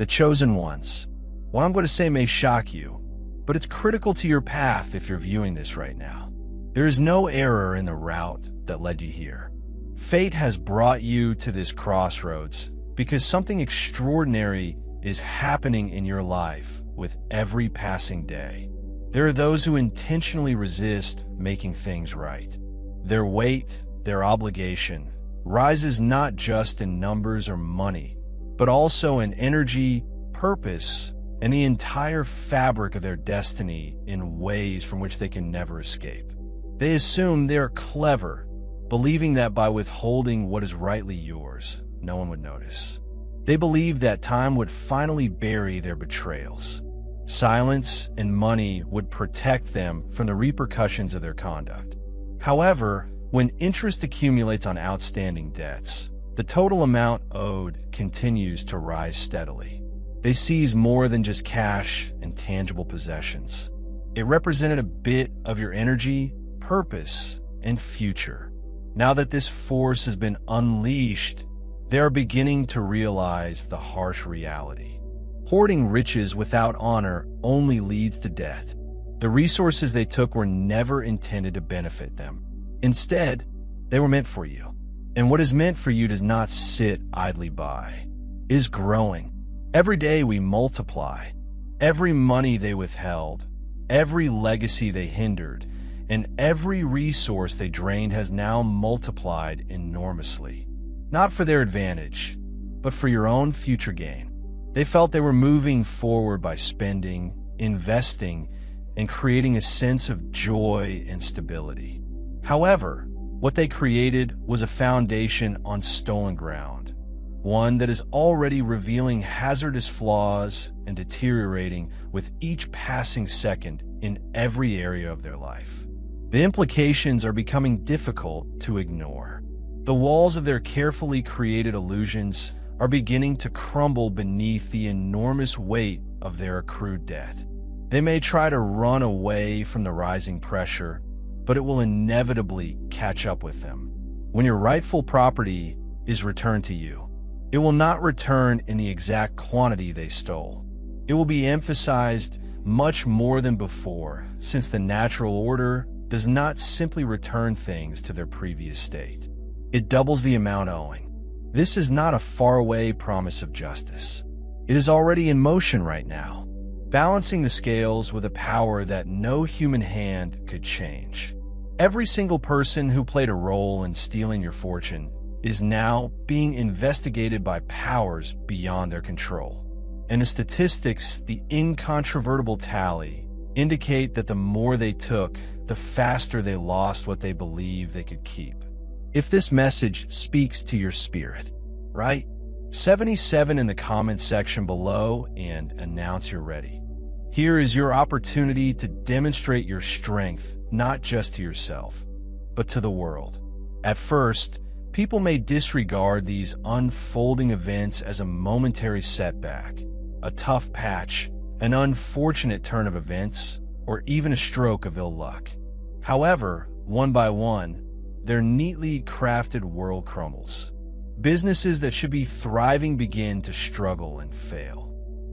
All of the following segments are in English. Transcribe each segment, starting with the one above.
The chosen ones. What I'm going to say may shock you, but it's critical to your path if you're viewing this right now. There is no error in the route that led you here. Fate has brought you to this crossroads because something extraordinary is happening in your life with every passing day. There are those who intentionally resist making things right. Their weight, their obligation, rises not just in numbers or money, but also in energy, purpose, and the entire fabric of their destiny in ways from which they can never escape. They assume they're clever, believing that by withholding what is rightly yours, no one would notice. They believe that time would finally bury their betrayals. Silence and money would protect them from the repercussions of their conduct. However, when interest accumulates on outstanding debts, the total amount owed continues to rise steadily. They seize more than just cash and tangible possessions. It represented a bit of your energy, purpose, and future. Now that this force has been unleashed, they are beginning to realize the harsh reality. Hoarding riches without honor only leads to debt. The resources they took were never intended to benefit them. Instead, they were meant for you. And what is meant for you does not sit idly by. It is growing. Every day we multiply. Every money they withheld, every legacy they hindered, and every resource they drained has now multiplied enormously. Not for their advantage, but for your own future gain. They felt they were moving forward by spending, investing, and creating a sense of joy and stability. However, what they created was a foundation on stolen ground, one that is already revealing hazardous flaws and deteriorating with each passing second in every area of their life. The implications are becoming difficult to ignore. The walls of their carefully created illusions are beginning to crumble beneath the enormous weight of their accrued debt. They may try to run away from the rising pressure, but it will inevitably catch up with them. When your rightful property is returned to you, it will not return in the exact quantity they stole. It will be emphasized much more than before, since the natural order does not simply return things to their previous state. It doubles the amount owing. This is not a faraway promise of justice. It is already in motion right now, balancing the scales with a power that no human hand could change. Every single person who played a role in stealing your fortune is now being investigated by powers beyond their control. And the statistics, the incontrovertible tally, indicate that the more they took, the faster they lost what they believed they could keep. If this message speaks to your spirit, write 77 in the comments section below and announce you're ready. Here is your opportunity to demonstrate your strength, not just to yourself, but to the world. At first, people may disregard these unfolding events as a momentary setback, a tough patch, an unfortunate turn of events, or even a stroke of ill luck. However, one by one, their neatly crafted world crumbles. Businesses that should be thriving begin to struggle and fail.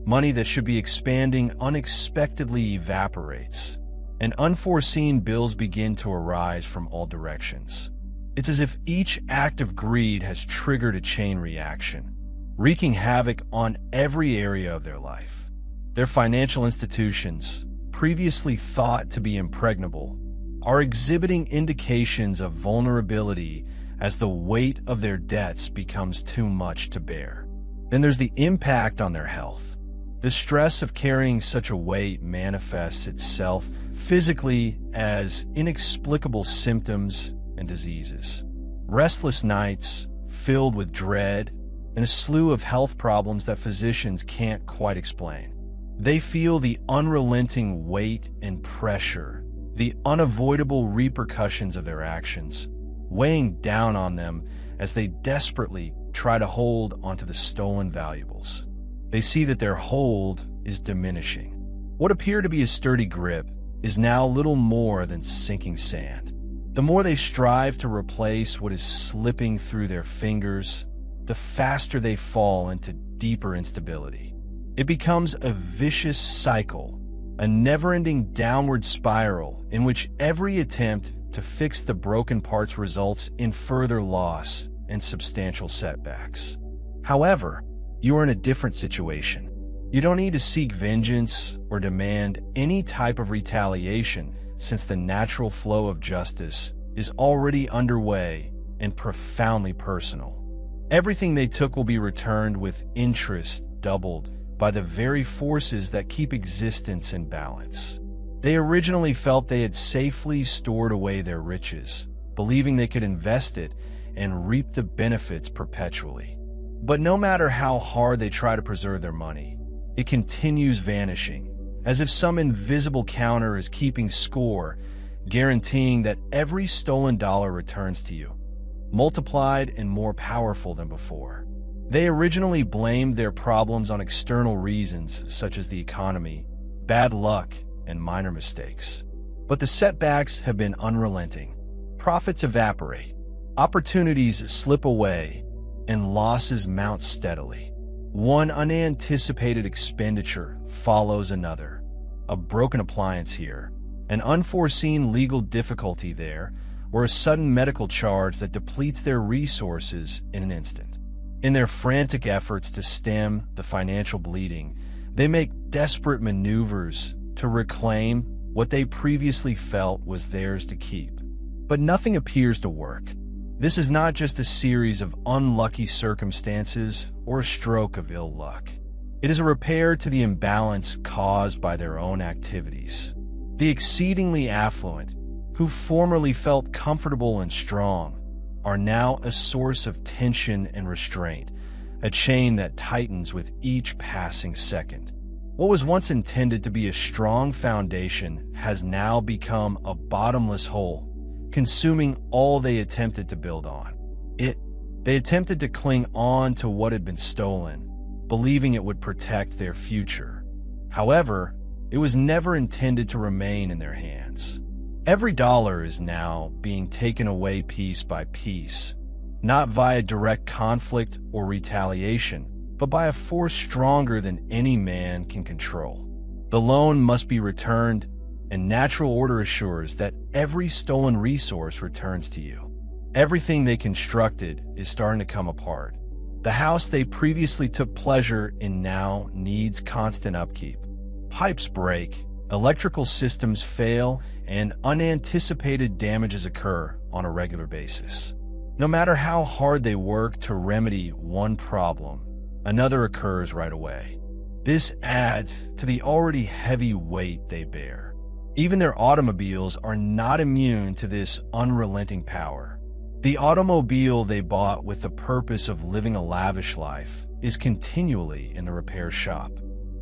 Money that should be expanding unexpectedly evaporates, and unforeseen bills begin to arise from all directions. It's as if each act of greed has triggered a chain reaction, wreaking havoc on every area of their life. Their financial institutions, previously thought to be impregnable, are exhibiting indications of vulnerability as the weight of their debts becomes too much to bear. Then there's the impact on their health. The stress of carrying such a weight manifests itself physically as inexplicable symptoms and diseases. Restless nights filled with dread and a slew of health problems that physicians can't quite explain. They feel the unrelenting weight and pressure, the unavoidable repercussions of their actions, weighing down on them as they desperately try to hold onto the stolen valuables. They see that their hold is diminishing. What appeared to be a sturdy grip is now little more than sinking sand. The more they strive to replace what is slipping through their fingers, the faster they fall into deeper instability. It becomes a vicious cycle, a never-ending downward spiral in which every attempt to fix the broken parts results in further loss and substantial setbacks. However, you are in a different situation. You don't need to seek vengeance or demand any type of retaliation, since the natural flow of justice is already underway and profoundly personal. Everything they took will be returned with interest doubled by the very forces that keep existence in balance. They originally felt they had safely stored away their riches, believing they could invest it and reap the benefits perpetually. But no matter how hard they try to preserve their money, it continues vanishing, as if some invisible counter is keeping score, guaranteeing that every stolen dollar returns to you, multiplied and more powerful than before. They originally blamed their problems on external reasons such as the economy, bad luck, and minor mistakes. But the setbacks have been unrelenting. Profits evaporate, opportunities slip away, and losses mount steadily. One unanticipated expenditure follows another. A broken appliance here, an unforeseen legal difficulty there, or a sudden medical charge that depletes their resources in an instant. In their frantic efforts to stem the financial bleeding, they make desperate maneuvers to reclaim what they previously felt was theirs to keep. But nothing appears to work. This is not just a series of unlucky circumstances or a stroke of ill luck. It is a repair to the imbalance caused by their own activities. The exceedingly affluent, who formerly felt comfortable and strong, are now a source of tension and restraint, a chain that tightens with each passing second. What was once intended to be a strong foundation has now become a bottomless hole, consuming all they attempted to build on. They attempted to cling on to what had been stolen, believing it would protect their future. However, it was never intended to remain in their hands. Every dollar is now being taken away piece by piece, not via direct conflict or retaliation, but by a force stronger than any man can control. The loan must be returned, and natural order assures that every stolen resource returns to you. Everything they constructed is starting to come apart. The house they previously took pleasure in now needs constant upkeep. Pipes break, electrical systems fail, and unanticipated damages occur on a regular basis. No matter how hard they work to remedy one problem, another occurs right away. This adds to the already heavy weight they bear. Even their automobiles are not immune to this unrelenting power. The automobile they bought with the purpose of living a lavish life is continually in the repair shop.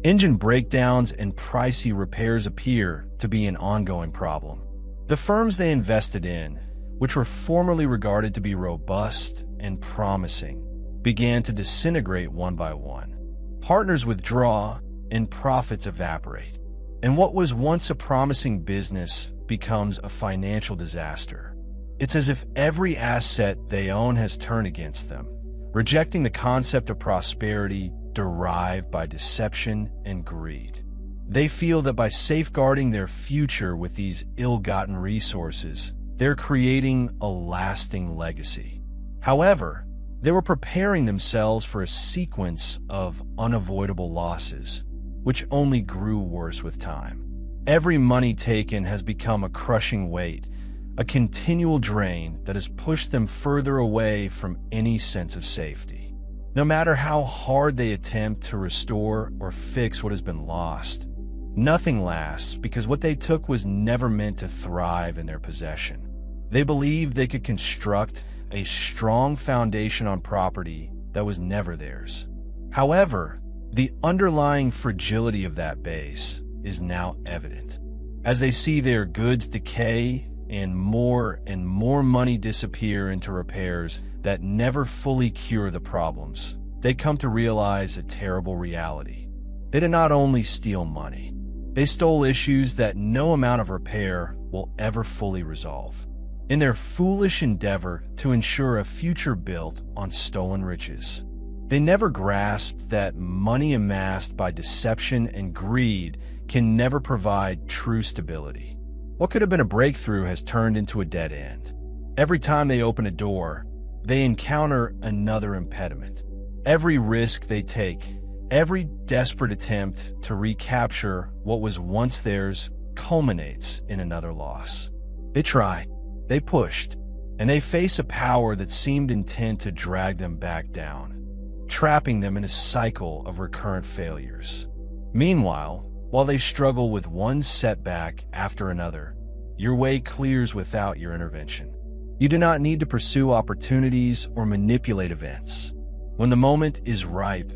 Engine breakdowns and pricey repairs appear to be an ongoing problem. The firms they invested in, which were formerly regarded to be robust and promising, began to disintegrate one by one. Partners withdraw and profits evaporate, and what was once a promising business becomes a financial disaster. It's as if every asset they own has turned against them, rejecting the concept of prosperity derived by deception and greed. They feel that by safeguarding their future with these ill-gotten resources, they're creating a lasting legacy. However, they were preparing themselves for a sequence of unavoidable losses, which only grew worse with time. Every money taken has become a crushing weight, a continual drain that has pushed them further away from any sense of safety. No matter how hard they attempt to restore or fix what has been lost, nothing lasts because what they took was never meant to thrive in their possession. They believed they could construct a strong foundation on property that was never theirs. However, the underlying fragility of that base is now evident. As they see their goods decay and more money disappear into repairs that never fully cure the problems, they come to realize a terrible reality. They did not only steal money, they stole issues that no amount of repair will ever fully resolve. In their foolish endeavor to ensure a future built on stolen riches, They never grasped that money amassed by deception and greed can never provide true stability. What could have been a breakthrough has turned into a dead end. Every time they open a door, they encounter another impediment. Every risk they take, every desperate attempt to recapture what was once theirs culminates in another loss. They try, they pushed, and they face a power that seemed intent to drag them back down, trapping them in a cycle of recurrent failures. Meanwhile, while they struggle with one setback after another, your way clears without your intervention. You do not need to pursue opportunities or manipulate events. When the moment is ripe,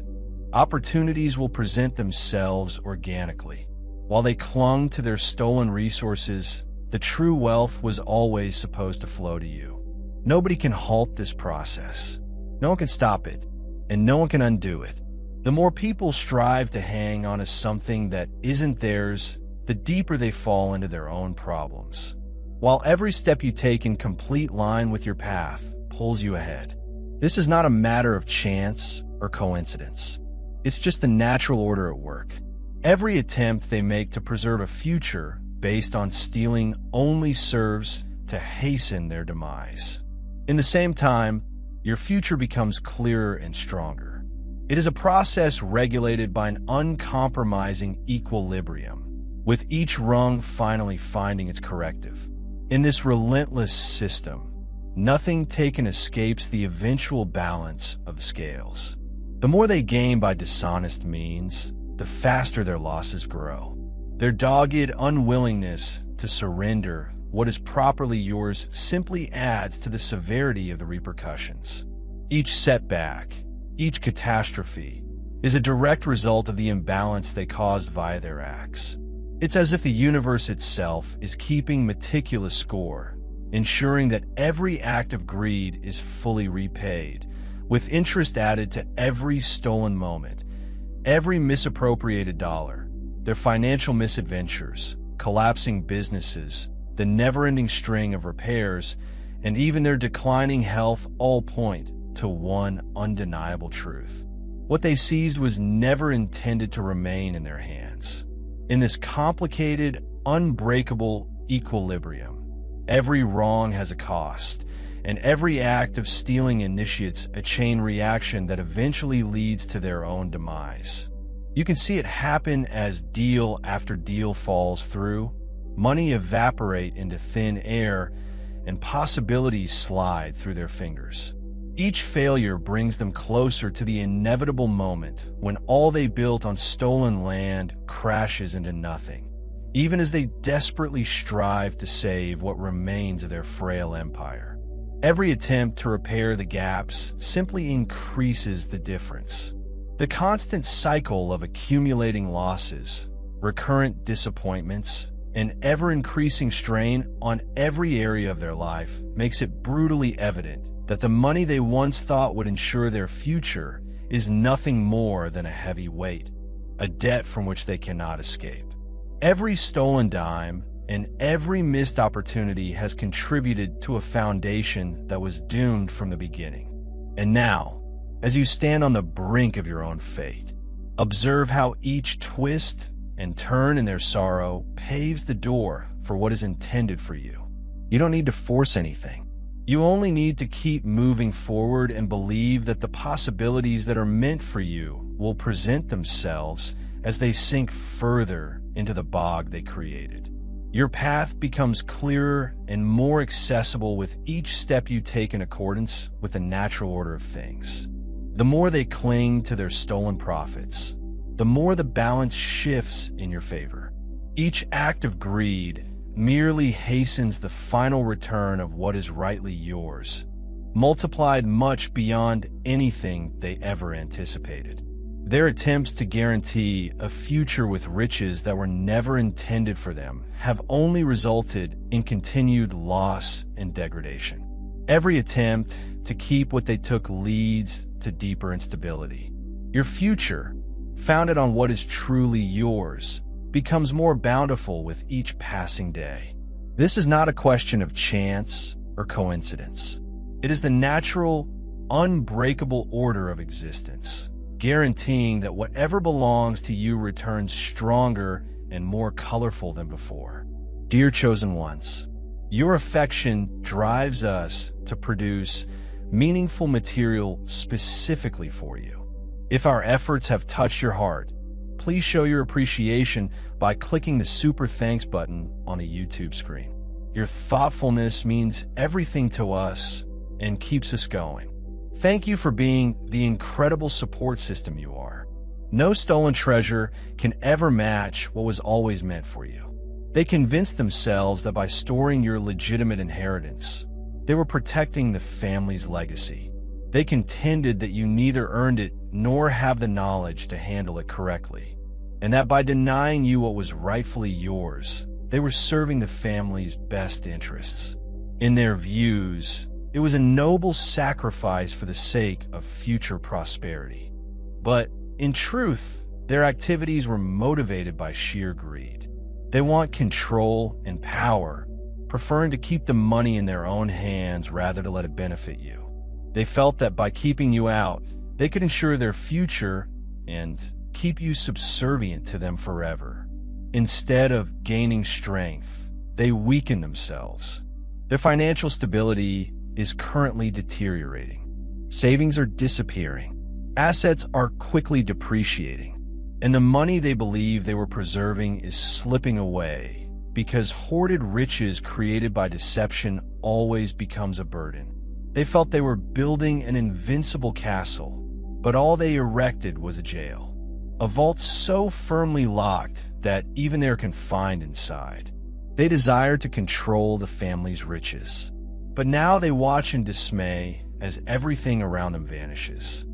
opportunities will present themselves organically. While they clung to their stolen resources, the true wealth was always supposed to flow to you. Nobody can halt this process. No one can stop it, and no one can undo it. The more people strive to hang on to something that isn't theirs, the deeper they fall into their own problems. While every step you take in complete line with your path pulls you ahead. This is not a matter of chance or coincidence. It's just the natural order at work. Every attempt they make to preserve a future based on stealing only serves to hasten their demise. In the same time, your future becomes clearer and stronger. It is a process regulated by an uncompromising equilibrium, with each rung finally finding its corrective. In this relentless system, nothing taken escapes the eventual balance of the scales. The more they gain by dishonest means, the faster their losses grow. Their dogged unwillingness to surrender what is properly yours simply adds to the severity of the repercussions. Each setback, each catastrophe, is a direct result of the imbalance they caused via their acts. It's as if the universe itself is keeping meticulous score, ensuring that every act of greed is fully repaid, with interest added to every stolen moment, every misappropriated dollar. Their financial misadventures, collapsing businesses, the never-ending string of repairs, and even their declining health all point to one undeniable truth. What they seized was never intended to remain in their hands. In this complicated, unbreakable equilibrium, every wrong has a cost, and every act of stealing initiates a chain reaction that eventually leads to their own demise. You can see it happen as deal after deal falls through, money evaporate into thin air, and possibilities slide through their fingers. Each failure brings them closer to the inevitable moment when all they built on stolen land crashes into nothing, even as they desperately strive to save what remains of their frail empire. Every attempt to repair the gaps simply increases the difference. The constant cycle of accumulating losses, recurrent disappointments, and ever-increasing strain on every area of their life makes it brutally evident that the money they once thought would ensure their future is nothing more than a heavy weight, a debt from which they cannot escape. Every stolen dime and every missed opportunity has contributed to a foundation that was doomed from the beginning. And now, as you stand on the brink of your own fate, observe how each twist and turn in their sorrow paves the door for what is intended for you. You don't need to force anything. You only need to keep moving forward and believe that the possibilities that are meant for you will present themselves as they sink further into the bog they created. Your path becomes clearer and more accessible with each step you take in accordance with the natural order of things. The more they cling to their stolen profits, the more the balance shifts in your favor. Each act of greed merely hastens the final return of what is rightly yours, multiplied much beyond anything they ever anticipated. Their attempts to guarantee a future with riches that were never intended for them have only resulted in continued loss and degradation. Every attempt to keep what they took leads to deeper instability. Your future, founded on what is truly yours, becomes more bountiful with each passing day. This is not a question of chance or coincidence. It is the natural, unbreakable order of existence, guaranteeing that whatever belongs to you returns stronger and more colorful than before. Dear chosen ones, your affection drives us to produce meaningful material specifically for you. If our efforts have touched your heart, please show your appreciation by clicking the super thanks button on the YouTube screen. Your thoughtfulness means everything to us and keeps us going. Thank you for being the incredible support system you are. No stolen treasure can ever match what was always meant for you. They convinced themselves that by storing your legitimate inheritance, they were protecting the family's legacy. They contended that you neither earned it nor have the knowledge to handle it correctly, and that by denying you what was rightfully yours, they were serving the family's best interests. In their views, it was a noble sacrifice for the sake of future prosperity. But in truth, their activities were motivated by sheer greed. They want control and power, preferring to keep the money in their own hands rather to let it benefit you. They felt that by keeping you out, they could ensure their future and keep you subservient to them forever. Instead of gaining strength, they weaken themselves. Their financial stability is currently deteriorating. Savings are disappearing. Assets are quickly depreciating. And the money they believe they were preserving is slipping away because hoarded riches created by deception always becomes a burden. They felt they were building an invincible castle, but all they erected was a jail. A vault so firmly locked that even they're confined inside. They desire to control the family's riches. But now they watch in dismay as everything around them vanishes.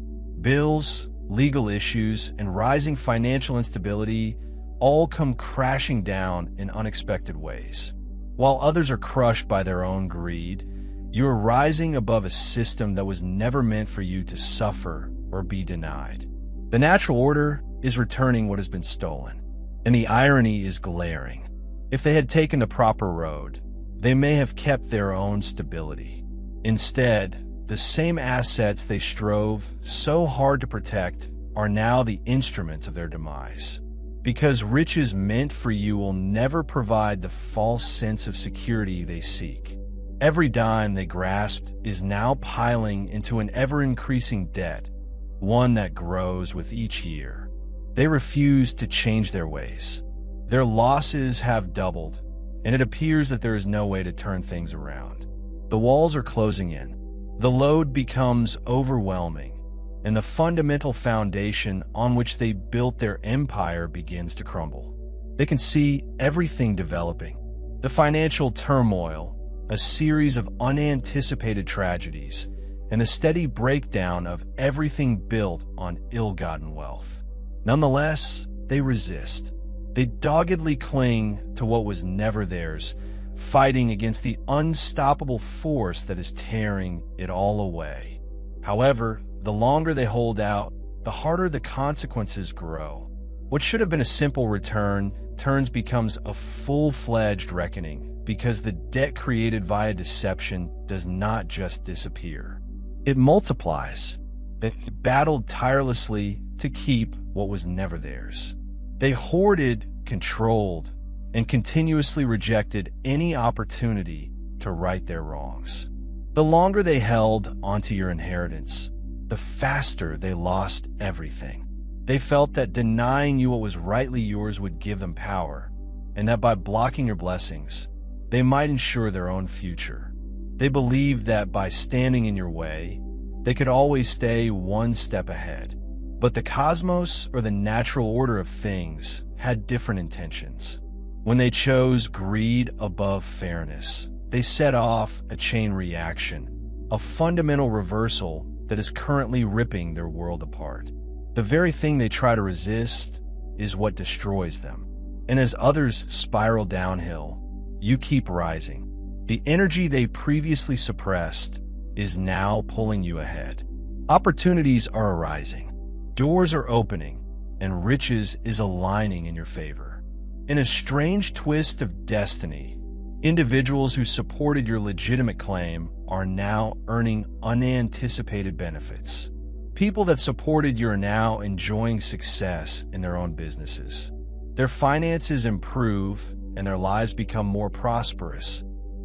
Bills, legal issues, and rising financial instability all come crashing down in unexpected ways. While others are crushed by their own greed, you are rising above a system that was never meant for you to suffer or be denied. The natural order is returning what has been stolen, and the irony is glaring. If they had taken the proper road, they may have kept their own stability. Instead, the same assets they strove so hard to protect are now the instruments of their demise. Because riches meant for you will never provide the false sense of security they seek. Every dime they grasped is now piling into an ever-increasing debt, one that grows with each year. They refuse to change their ways. Their losses have doubled, and it appears that there is no way to turn things around. The walls are closing in. The load becomes overwhelming, and the fundamental foundation on which they built their empire begins to crumble. They can see everything developing. The financial turmoil, a series of unanticipated tragedies, and the steady breakdown of everything built on ill-gotten wealth. Nonetheless, they resist. They doggedly cling to what was never theirs, fighting against the unstoppable force that is tearing it all away. However, the longer they hold out, the harder the consequences grow. What should have been a simple return becomes a full-fledged reckoning because the debt created via deception does not just disappear. It multiplies. They battled tirelessly to keep what was never theirs. They hoarded, controlled, and continuously rejected any opportunity to right their wrongs. The longer they held onto your inheritance, the faster they lost everything. They felt that denying you what was rightly yours would give them power, and that by blocking your blessings, they might ensure their own future. They believed that by standing in your way, they could always stay one step ahead. But the cosmos, or the natural order of things, had different intentions. When they chose greed above fairness, they set off a chain reaction, a fundamental reversal that is currently ripping their world apart. The very thing they try to resist is what destroys them. And as others spiral downhill, you keep rising. The energy they previously suppressed is now pulling you ahead. Opportunities are arising. Doors are opening, and riches is aligning in your favor. In a strange twist of destiny, Individuals who supported your legitimate claim are now earning unanticipated benefits. People that supported you are now enjoying success in their own businesses. Their finances improve and their lives become more prosperous,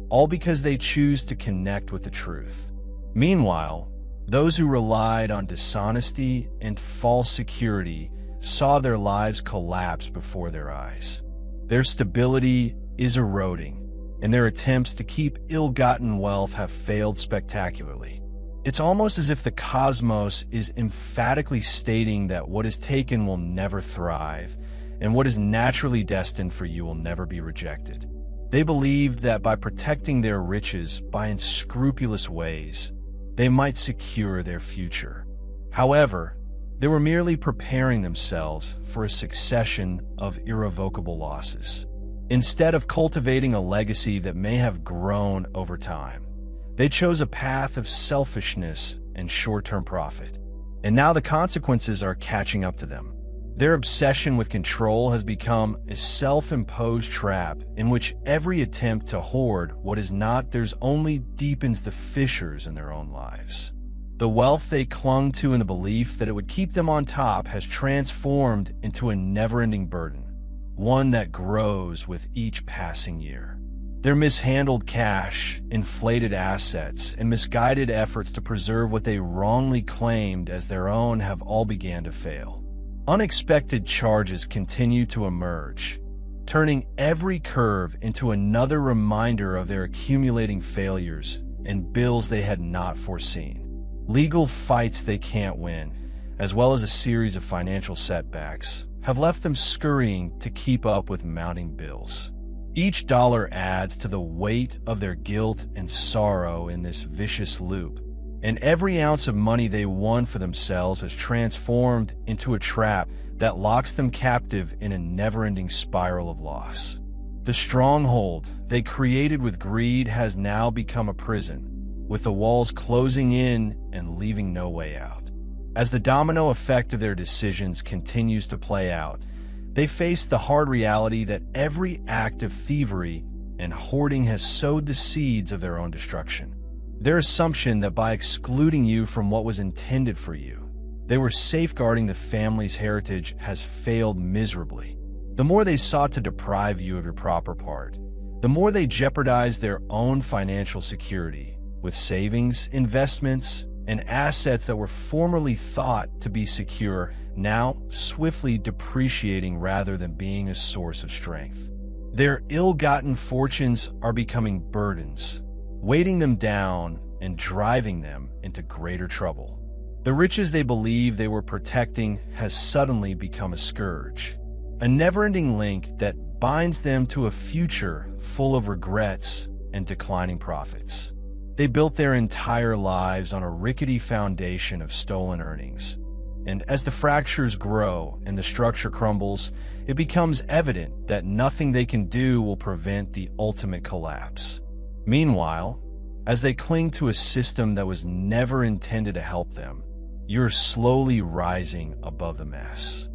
all because they choose to connect with the truth. Meanwhile, those who relied on dishonesty and false security saw their lives collapse before their eyes. Their stability is eroding, and their attempts to keep ill-gotten wealth have failed spectacularly. It's almost as if the cosmos is emphatically stating that what is taken will never thrive, and what is naturally destined for you will never be rejected. They believed that by protecting their riches by unscrupulous ways, they might secure their future. However, they were merely preparing themselves for a succession of irrevocable losses. Instead of cultivating a legacy that may have grown over time, they chose a path of selfishness and short-term profit. And now the consequences are catching up to them. Their obsession with control has become a self-imposed trap in which every attempt to hoard what is not theirs only deepens the fissures in their own lives. The wealth they clung to in the belief that it would keep them on top has transformed into a never-ending burden, one that grows with each passing year. Their mishandled cash, inflated assets, and misguided efforts to preserve what they wrongly claimed as their own have all began to fail. Unexpected charges continue to emerge, turning every curve into another reminder of their accumulating failures and bills they had not foreseen. Legal fights they can't win, as well as a series of financial setbacks, have left them scurrying to keep up with mounting bills. Each dollar adds to the weight of their guilt and sorrow in this vicious loop, and every ounce of money they won for themselves has transformed into a trap that locks them captive in a never-ending spiral of loss. The stronghold they created with greed has now become a prison, with the walls closing in and leaving no way out. As the domino effect of their decisions continues to play out, they face the hard reality that every act of thievery and hoarding has sowed the seeds of their own destruction. Their assumption that by excluding you from what was intended for you, they were safeguarding the family's heritage has failed miserably. The more they sought to deprive you of your proper part, the more they jeopardized their own financial security, with savings, investments, and assets that were formerly thought to be secure now swiftly depreciating rather than being a source of strength. Their ill-gotten fortunes are becoming burdens, weighting them down and driving them into greater trouble. The riches they believed they were protecting has suddenly become a scourge, a never-ending link that binds them to a future full of regrets and declining profits. They built their entire lives on a rickety foundation of stolen earnings. And as the fractures grow and the structure crumbles, it becomes evident that nothing they can do will prevent the ultimate collapse. Meanwhile, as they cling to a system that was never intended to help them, you're slowly rising above the mess.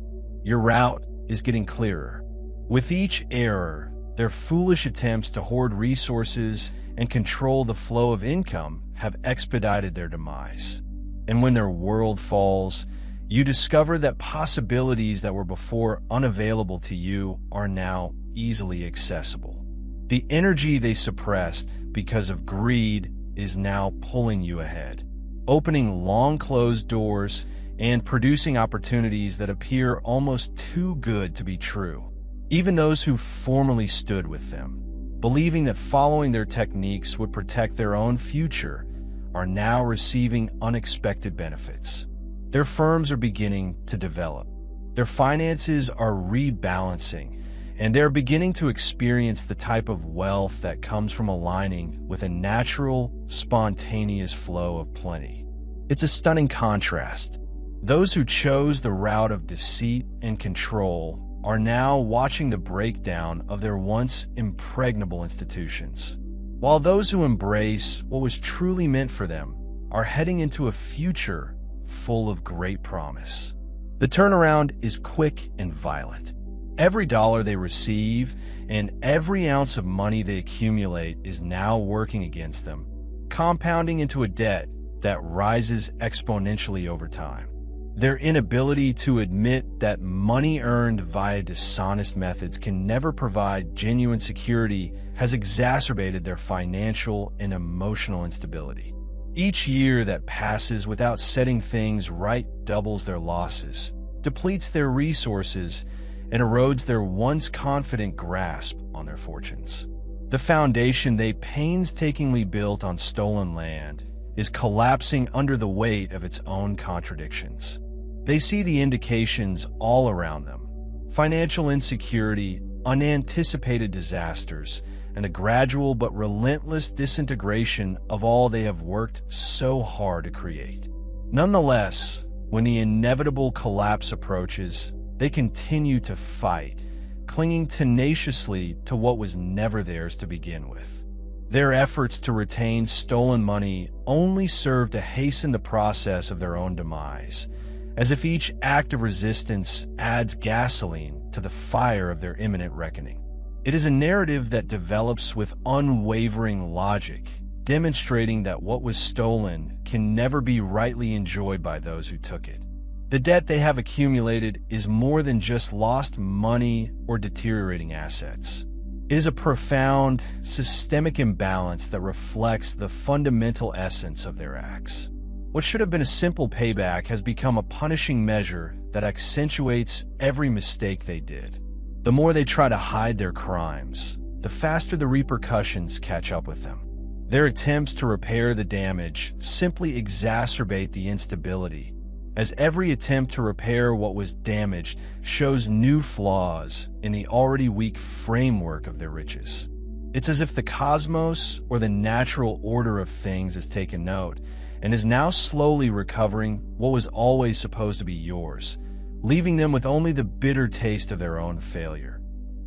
Your route is getting clearer. With each error, their foolish attempts to hoard resources and control the flow of income have expedited their demise. And when their world falls, you discover that possibilities that were before unavailable to you are now easily accessible. The energy they suppressed because of greed is now pulling you ahead, opening long-closed doors and producing opportunities that appear almost too good to be true. Even those who formerly stood with them, believing that following their techniques would protect their own future, are now receiving unexpected benefits. Their firms are beginning to develop. Their finances are rebalancing, and they're beginning to experience the type of wealth that comes from aligning with a natural, spontaneous flow of plenty. It's a stunning contrast. Those who chose the route of deceit and control are now watching the breakdown of their once impregnable institutions, while those who embrace what was truly meant for them are heading into a future full of great promise. The turnaround is quick and violent. Every dollar they receive and every ounce of money they accumulate is now working against them, compounding into a debt that rises exponentially over time. Their inability to admit that money earned via dishonest methods can never provide genuine security has exacerbated their financial and emotional instability. Each year that passes without setting things right doubles their losses, depletes their resources, and erodes their once confident grasp on their fortunes. The foundation they painstakingly built on stolen land is collapsing under the weight of its own contradictions. They see the indications all around them: financial insecurity, unanticipated disasters, and the gradual but relentless disintegration of all they have worked so hard to create. Nonetheless, when the inevitable collapse approaches, they continue to fight, clinging tenaciously to what was never theirs to begin with. Their efforts to retain stolen money only serve to hasten the process of their own demise, as if each act of resistance adds gasoline to the fire of their imminent reckoning. It is a narrative that develops with unwavering logic, demonstrating that what was stolen can never be rightly enjoyed by those who took it. The debt they have accumulated is more than just lost money or deteriorating assets. It is a profound, systemic imbalance that reflects the fundamental essence of their acts. What should have been a simple payback has become a punishing measure that accentuates every mistake they did. The more they try to hide their crimes, the faster the repercussions catch up with them. Their attempts to repair the damage simply exacerbate the instability, as every attempt to repair what was damaged shows new flaws in the already weak framework of their riches. It's as if the cosmos or the natural order of things has taken note and is now slowly recovering what was always supposed to be yours, leaving them with only the bitter taste of their own failure,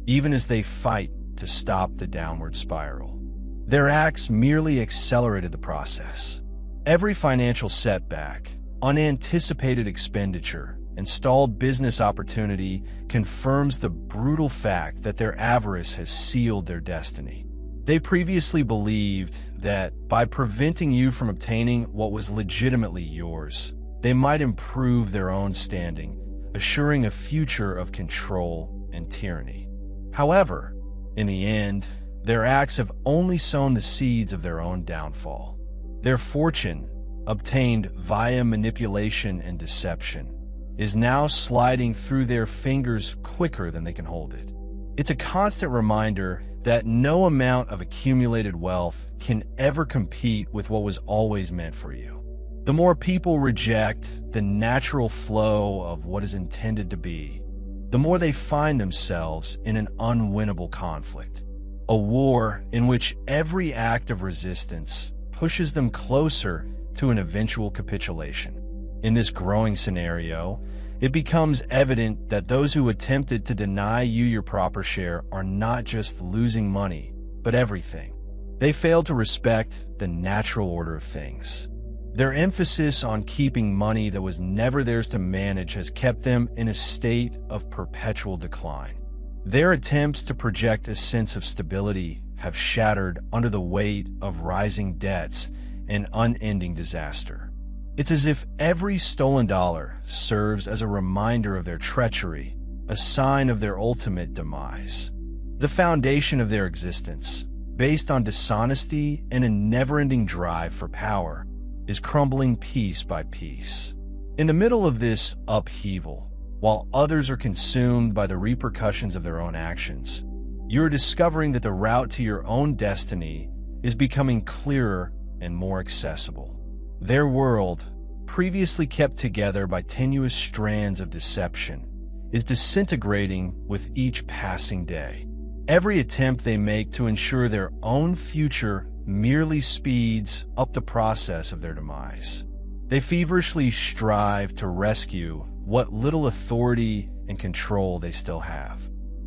even as they fight to stop the downward spiral. Their acts merely accelerated the process. Every financial setback, unanticipated expenditure, and stalled business opportunity confirms the brutal fact that their avarice has sealed their destiny. They previously believed that by preventing you from obtaining what was legitimately yours, they might improve their own standing, assuring a future of control and tyranny. However, in the end, their acts have only sown the seeds of their own downfall. Their fortune, obtained via manipulation and deception, is now sliding through their fingers quicker than they can hold it. It's a constant reminder that no amount of accumulated wealth can ever compete with what was always meant for you. The more people reject the natural flow of what is intended to be, the more they find themselves in an unwinnable conflict, a war in which every act of resistance pushes them closer to an eventual capitulation. In this growing scenario, it becomes evident that those who attempted to deny you your proper share are not just losing money, but everything. They fail to respect the natural order of things. Their emphasis on keeping money that was never theirs to manage has kept them in a state of perpetual decline. Their attempts to project a sense of stability have shattered under the weight of rising debts and unending disaster. It's as if every stolen dollar serves as a reminder of their treachery, a sign of their ultimate demise. The foundation of their existence, based on dishonesty and a never-ending drive for power, is crumbling piece by piece. In the middle of this upheaval, while others are consumed by the repercussions of their own actions, you are discovering that the route to your own destiny is becoming clearer and more accessible. Their world, previously kept together by tenuous strands of deception, is disintegrating with each passing day. Every attempt they make to ensure their own future merely speeds up the process of their demise. They feverishly strive to rescue what little authority and control they still have.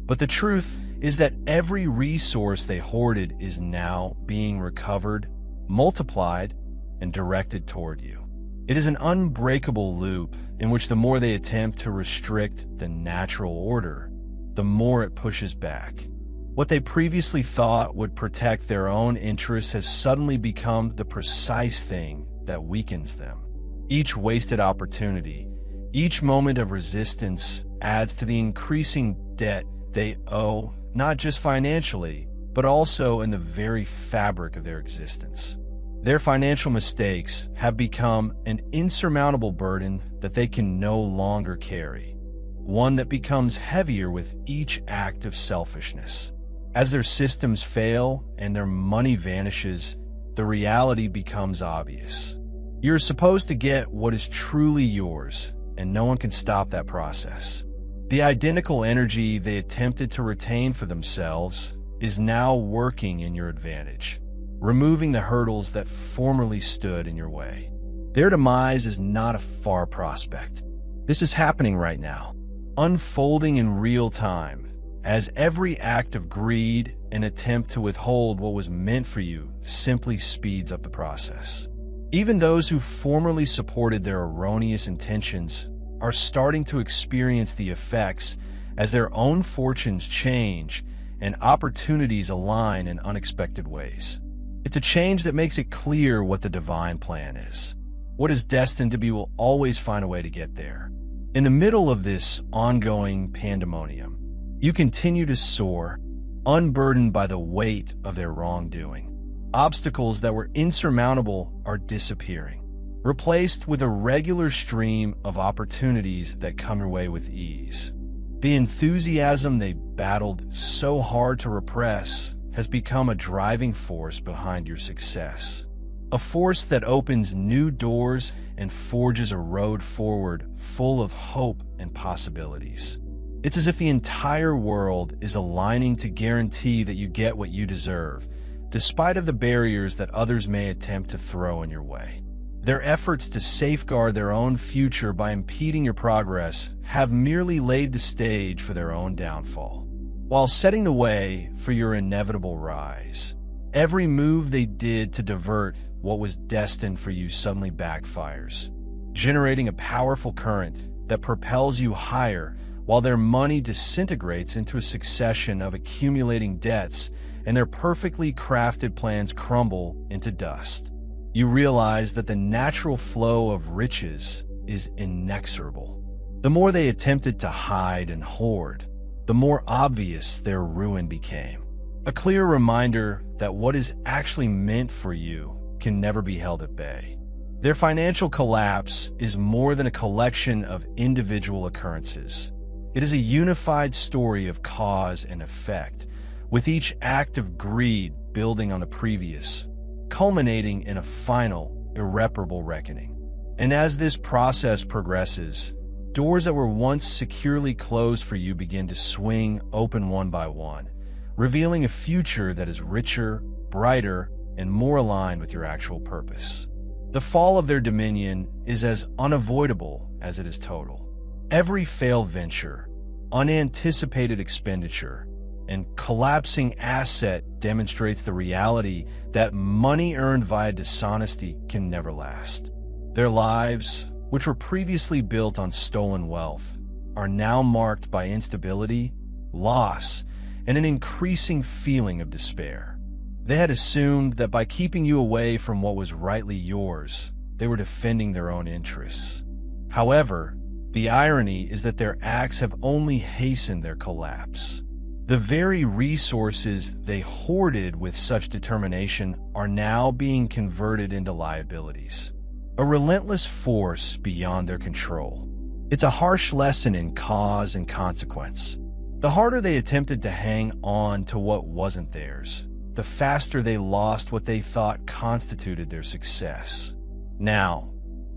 But the truth is that every resource they hoarded is now being recovered, multiplied, and directed toward you. It is an unbreakable loop in which the more they attempt to restrict the natural order, the more it pushes back. What they previously thought would protect their own interests has suddenly become the precise thing that weakens them. Each wasted opportunity, each moment of resistance adds to the increasing debt they owe, not just financially, but also in the very fabric of their existence. Their financial mistakes have become an insurmountable burden that they can no longer carry, one that becomes heavier with each act of selfishness. As their systems fail and their money vanishes, the reality becomes obvious. You're supposed to get what is truly yours, and no one can stop that process. The identical energy they attempted to retain for themselves is now working in your advantage, removing the hurdles that formerly stood in your way. Their demise is not a far prospect. This is happening right now, unfolding in real time, as every act of greed and attempt to withhold what was meant for you simply speeds up the process. Even those who formerly supported their erroneous intentions are starting to experience the effects as their own fortunes change and opportunities align in unexpected ways. It's a change that makes it clear what the divine plan is. What is destined to be will always find a way to get there. In the middle of this ongoing pandemonium, you continue to soar, unburdened by the weight of their wrongdoing. Obstacles that were insurmountable are disappearing, replaced with a regular stream of opportunities that come your way with ease. The enthusiasm they battled so hard to repress has become a driving force behind your success, a force that opens new doors and forges a road forward full of hope and possibilities. It's as if the entire world is aligning to guarantee that you get what you deserve, despite of the barriers that others may attempt to throw in your way. Their efforts to safeguard their own future by impeding your progress have merely laid the stage for their own downfall, while setting the way for your inevitable rise. Every move they did to divert what was destined for you suddenly backfires, generating a powerful current that propels you higher while their money disintegrates into a succession of accumulating debts and their perfectly crafted plans crumble into dust. You realize that the natural flow of riches is inexorable. The more they attempted to hide and hoard, the more obvious their ruin became. A clear reminder that what is actually meant for you can never be held at bay. Their financial collapse is more than a collection of individual occurrences. It is a unified story of cause and effect, with each act of greed building on the previous, culminating in a final, irreparable reckoning. And as this process progresses, doors that were once securely closed for you begin to swing open one by one, revealing a future that is richer, brighter, and more aligned with your actual purpose. The fall of their dominion is as unavoidable as it is total. Every failed venture, unanticipated expenditure, and collapsing asset demonstrates the reality that money earned via dishonesty can never last. Their lives, which were previously built on stolen wealth, are now marked by instability, loss, and an increasing feeling of despair. They had assumed that by keeping you away from what was rightly yours, they were defending their own interests. However, the irony is that their acts have only hastened their collapse. The very resources they hoarded with such determination are now being converted into liabilities, a relentless force beyond their control. It's a harsh lesson in cause and consequence. The harder they attempted to hang on to what wasn't theirs, the faster they lost what they thought constituted their success. Now,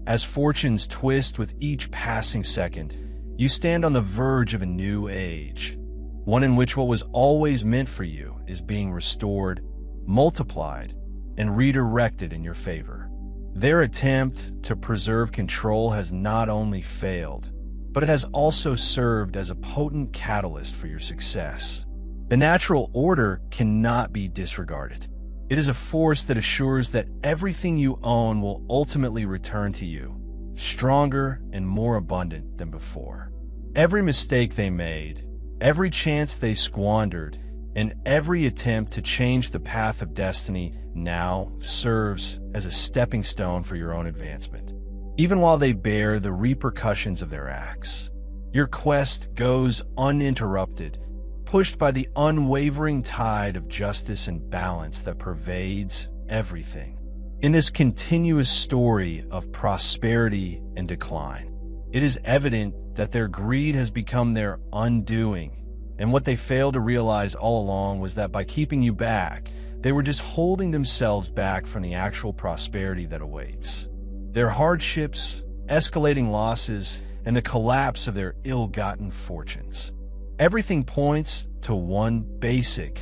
as fortunes twist with each passing second, you stand on the verge of a new age, one in which what was always meant for you is being restored, multiplied, and redirected in your favor. Their attempt to preserve control has not only failed, but it has also served as a potent catalyst for your success. The natural order cannot be disregarded. It is a force that assures that everything you own will ultimately return to you, stronger and more abundant than before. Every mistake they made, Every chance they squandered, and every attempt to change the path of destiny now serves as a stepping stone for your own advancement. Even while they bear the repercussions of their acts, your quest goes uninterrupted, pushed by the unwavering tide of justice and balance that pervades everything. In this continuous story of prosperity and decline, it is evident that their greed has become their undoing, and what they failed to realize all along was that by keeping you back, they were just holding themselves back from the actual prosperity that awaits. Their hardships, escalating losses, and the collapse of their ill-gotten fortunes. Everything points to one basic,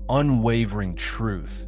unwavering truth.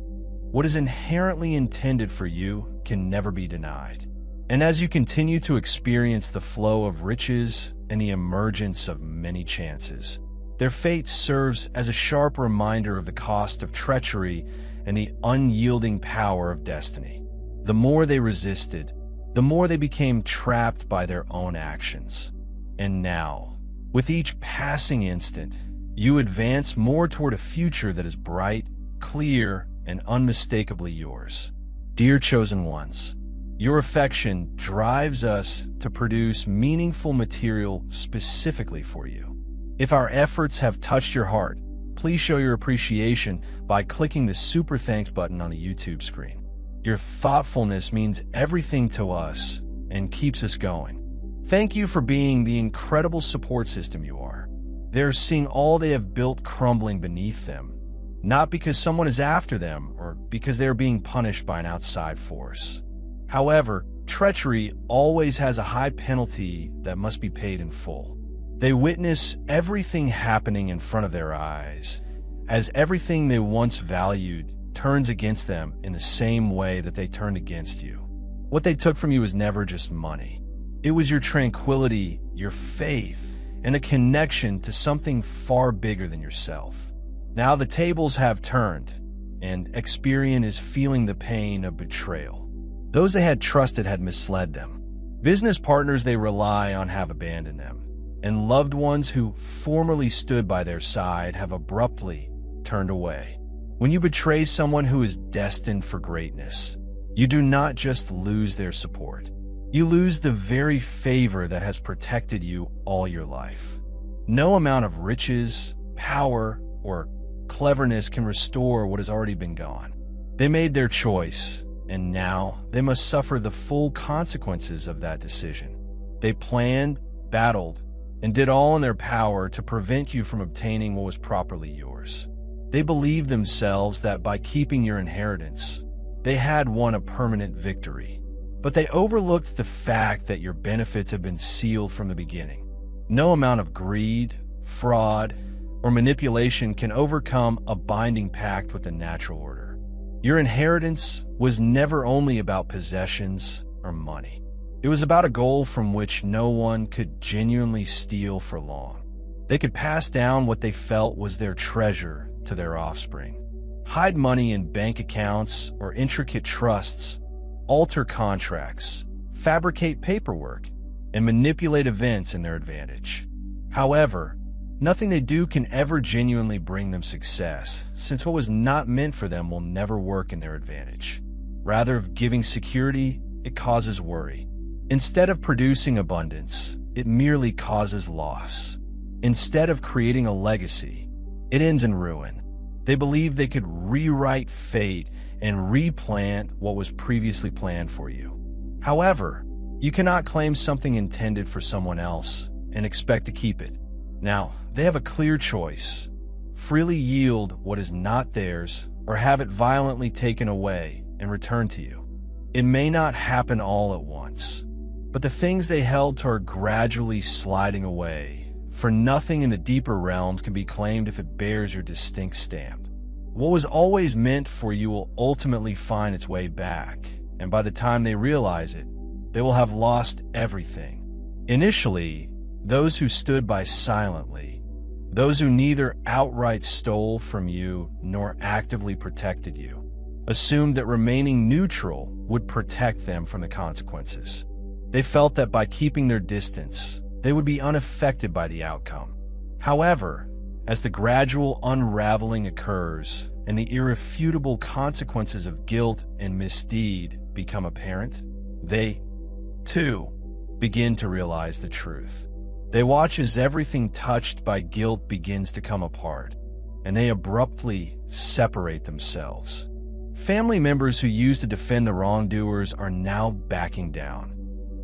What is inherently intended for you can never be denied. And as you continue to experience the flow of riches and the emergence of many chances, their fate serves as a sharp reminder of the cost of treachery and the unyielding power of destiny. The more they resisted, the more they became trapped by their own actions. And now, with each passing instant, you advance more toward a future that is bright, clear, and unmistakably yours. Dear chosen ones, your affection drives us to produce meaningful material specifically for you. If our efforts have touched your heart, please show your appreciation by clicking the Super Thanks button on the YouTube screen. Your thoughtfulness means everything to us and keeps us going. Thank you for being the incredible support system you are. They're seeing all they have built crumbling beneath them, not because someone is after them or because they're being punished by an outside force. However, treachery always has a high penalty that must be paid in full. They witness everything happening in front of their eyes, as everything they once valued turns against them in the same way that they turned against you. What they took from you was never just money. It was your tranquility, your faith, and a connection to something far bigger than yourself. Now the tables have turned, and Experian is feeling the pain of betrayal. Those they had trusted had misled them. Business partners they rely on have abandoned them, and loved ones who formerly stood by their side have abruptly turned away. When you betray someone who is destined for greatness, you do not just lose their support. You lose the very favor that has protected you all your life. No amount of riches, power, or cleverness can restore what has already been gone. They made their choice, and now they must suffer the full consequences of that decision. They planned, battled, and did all in their power to prevent you from obtaining what was properly yours. They believed themselves that by keeping your inheritance, they had won a permanent victory. But they overlooked the fact that your benefits have been sealed from the beginning. No amount of greed, fraud, or manipulation can overcome a binding pact with the natural order. Your inheritance was never only about possessions or money. It was about a goal from which no one could genuinely steal for long. They could pass down what they felt was their treasure to their offspring, hide money in bank accounts or intricate trusts, alter contracts, fabricate paperwork, and manipulate events in their advantage. However, nothing they do can ever genuinely bring them success, since what was not meant for them will never work in their advantage. Rather than giving security, it causes worry. Instead of producing abundance, it merely causes loss. Instead of creating a legacy, it ends in ruin. They believed they could rewrite fate and replant what was previously planned for you. However, you cannot claim something intended for someone else and expect to keep it. Now, they have a clear choice: freely yield what is not theirs or have it violently taken away and returned to you. It may not happen all at once, but the things they held to are gradually sliding away, for nothing in the deeper realms can be claimed if it bears your distinct stamp. What was always meant for you will ultimately find its way back, and by the time they realize it, they will have lost everything. Initially, those who stood by silently, those who neither outright stole from you nor actively protected you, assumed that remaining neutral would protect them from the consequences. They felt that by keeping their distance, they would be unaffected by the outcome. However, As the gradual unraveling occurs and the irrefutable consequences of guilt and misdeed become apparent, they, too, begin to realize the truth. They watch as everything touched by guilt begins to come apart, and they abruptly separate themselves. Family members who used to defend the wrongdoers are now backing down,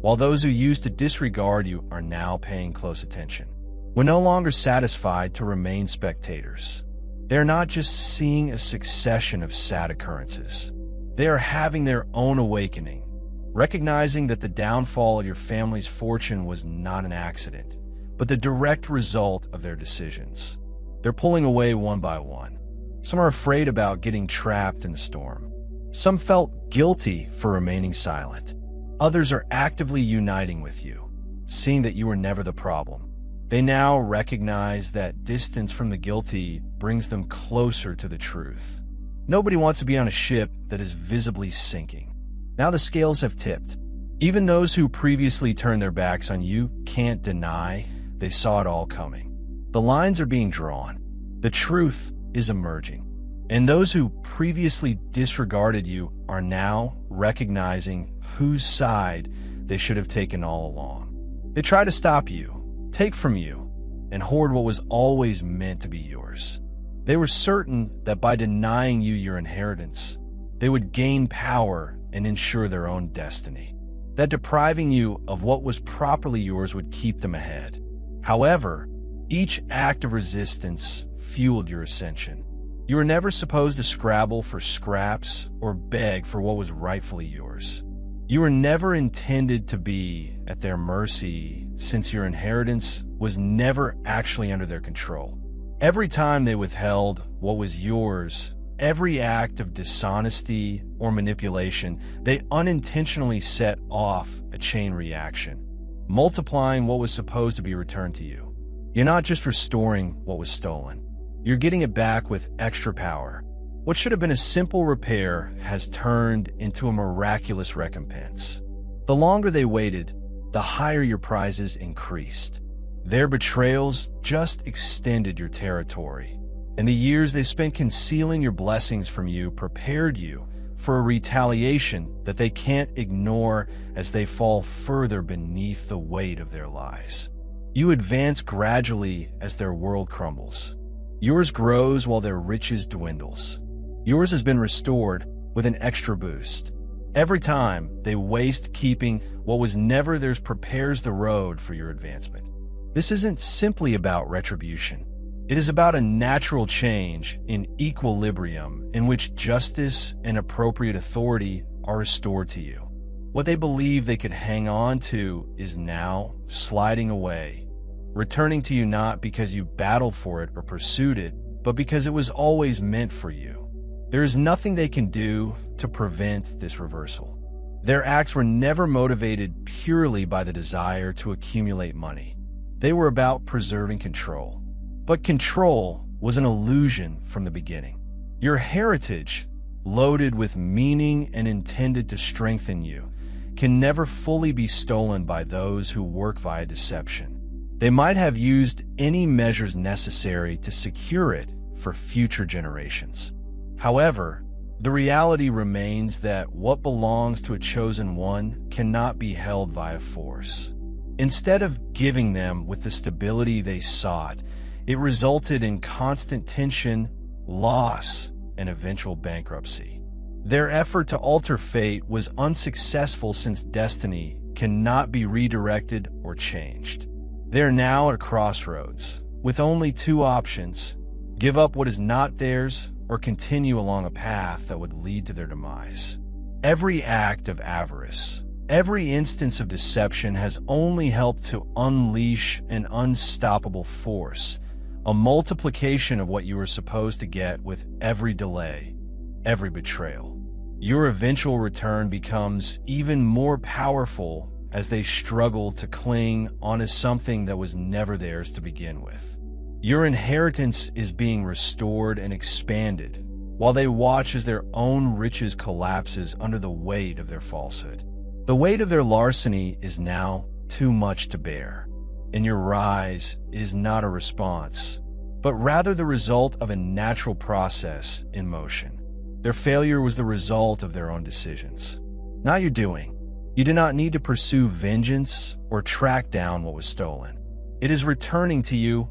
while those who used to disregard you are now paying close attention. We're no longer satisfied to remain spectators. They're not just seeing a succession of sad occurrences. They are having their own awakening, recognizing that the downfall of your family's fortune was not an accident, but the direct result of their decisions. They're pulling away one by one. Some are afraid about getting trapped in the storm. Some felt guilty for remaining silent. Others are actively uniting with you, seeing that you were never the problem. They now recognize that distance from the guilty brings them closer to the truth. Nobody wants to be on a ship that is visibly sinking. Now the scales have tipped. Even those who previously turned their backs on you can't deny they saw it all coming. The lines are being drawn. The truth is emerging. And those who previously disregarded you are now recognizing whose side they should have taken all along. They try to stop you, take from you, and hoard what was always meant to be yours. They were certain that by denying you your inheritance, they would gain power and ensure their own destiny. That depriving you of what was properly yours would keep them ahead. However, each act of resistance fueled your ascension. You were never supposed to scrabble for scraps or beg for what was rightfully yours. You were never intended to be at their mercy, since your inheritance was never actually under their control. Every time they withheld what was yours, every act of dishonesty or manipulation, they unintentionally set off a chain reaction, multiplying what was supposed to be returned to you. You're not just restoring what was stolen. You're getting it back with extra power. What should have been a simple repair has turned into a miraculous recompense. The longer they waited, the higher your prizes increased. Their betrayals just extended your territory, and the years they spent concealing your blessings from you prepared you for a retaliation that they can't ignore as they fall further beneath the weight of their lies. You advance gradually as their world crumbles. Yours grows while their riches dwindles. Yours has been restored with an extra boost. Every time they waste keeping what was never theirs prepares the road for your advancement. This isn't simply about retribution. It is about a natural change in equilibrium in which justice and appropriate authority are restored to you. What they believe they could hang on to is now sliding away, returning to you not because you battled for it or pursued it, but because it was always meant for you. There is nothing they can do to prevent this reversal. Their acts were never motivated purely by the desire to accumulate money. They were about preserving control. But control was an illusion from the beginning. Your heritage, loaded with meaning and intended to strengthen you, can never fully be stolen by those who work via deception. They might have used any measures necessary to secure it for future generations. However, the reality remains that what belongs to a chosen one cannot be held via force. Instead of giving them with the stability they sought, it resulted in constant tension, loss, and eventual bankruptcy. Their effort to alter fate was unsuccessful since destiny cannot be redirected or changed. They are now at a crossroads, with only two options: give up what is not theirs or continue along a path that would lead to their demise. Every act of avarice, every instance of deception has only helped to unleash an unstoppable force, a multiplication of what you were supposed to get with every delay, every betrayal. Your eventual return becomes even more powerful as they struggle to cling onto something that was never theirs to begin with. Your inheritance is being restored and expanded, while they watch as their own riches collapses under the weight of their falsehood. The weight of their larceny is now too much to bear, and your rise is not a response, but rather the result of a natural process in motion. Their failure was the result of their own decisions, not your doing. You do not need to pursue vengeance or track down what was stolen. It is returning to you,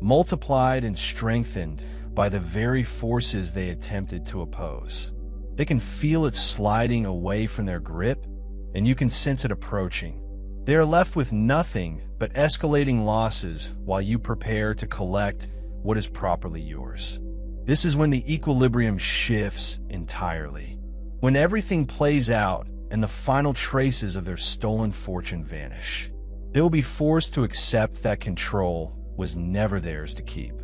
multiplied and strengthened by the very forces they attempted to oppose. They can feel it sliding away from their grip, and you can sense it approaching. They are left with nothing but escalating losses while you prepare to collect what is properly yours. This is when the equilibrium shifts entirely. When everything plays out and the final traces of their stolen fortune vanish, they will be forced to accept that control was never theirs to keep.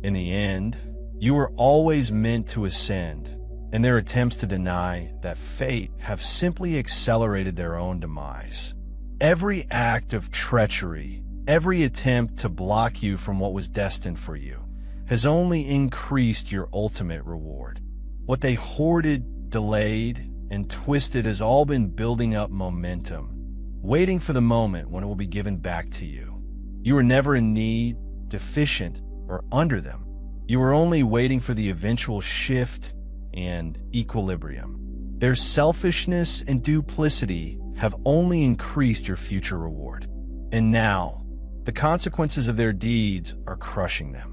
In the end, you were always meant to ascend, and their attempts to deny that fate have simply accelerated their own demise. Every act of treachery, every attempt to block you from what was destined for you, has only increased your ultimate reward. What they hoarded, delayed, and twisted has all been building up momentum, waiting for the moment when it will be given back to you. You were never in need, deficient, or under them. You were only waiting for the eventual shift and equilibrium. Their selfishness and duplicity have only increased your future reward. And now, the consequences of their deeds are crushing them.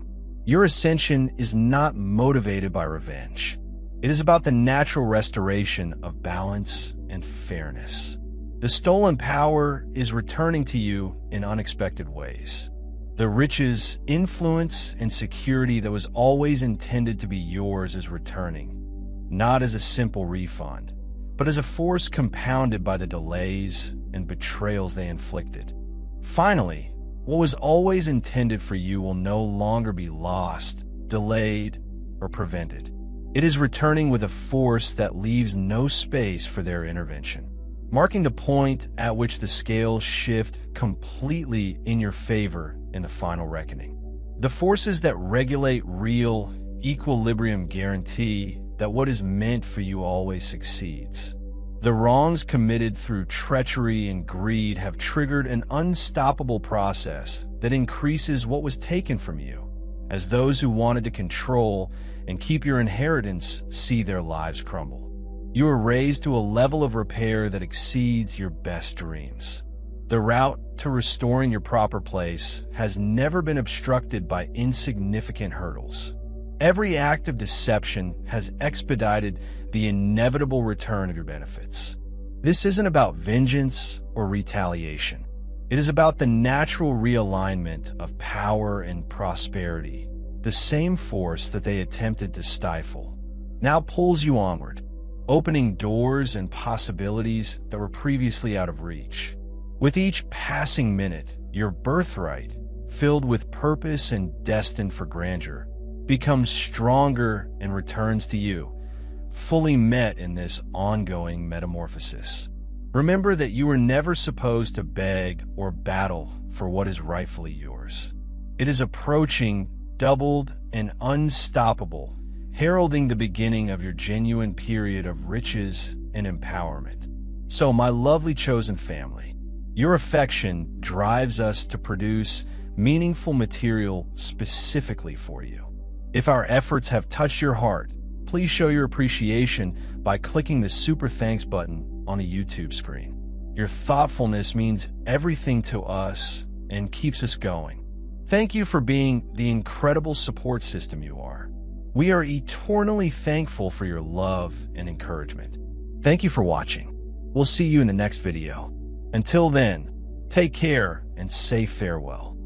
Your ascension is not motivated by revenge. It is about the natural restoration of balance and fairness. The stolen power is returning to you in unexpected ways. The riches, influence, and security that was always intended to be yours is returning, not as a simple refund, but as a force compounded by the delays and betrayals they inflicted. Finally, what was always intended for you will no longer be lost, delayed, or prevented. It is returning with a force that leaves no space for their intervention, marking the point at which the scales shift completely in your favor in the final reckoning. The forces that regulate real equilibrium guarantee that what is meant for you always succeeds. The wrongs committed through treachery and greed have triggered an unstoppable process that increases what was taken from you, as those who wanted to control and keep your inheritance see their lives crumble. You are raised to a level of repair that exceeds your best dreams. The route to restoring your proper place has never been obstructed by insignificant hurdles. Every act of deception has expedited the inevitable return of your benefits. This isn't about vengeance or retaliation. It is about the natural realignment of power and prosperity. The same force that they attempted to stifle now pulls you onward, opening doors and possibilities that were previously out of reach. With each passing minute, your birthright, filled with purpose and destined for grandeur, becomes stronger and returns to you, fully met in this ongoing metamorphosis. Remember that you were never supposed to beg or battle for what is rightfully yours. It is approaching, doubled and unstoppable, heralding the beginning of your genuine period of riches and empowerment. So, my lovely chosen family, your affection drives us to produce meaningful material specifically for you. If our efforts have touched your heart, please show your appreciation by clicking the super thanks button on the YouTube screen. Your thoughtfulness means everything to us and keeps us going. Thank you for being the incredible support system you are. We are eternally thankful for your love and encouragement. Thank you for watching. We'll see you in the next video. Until then, take care and say farewell.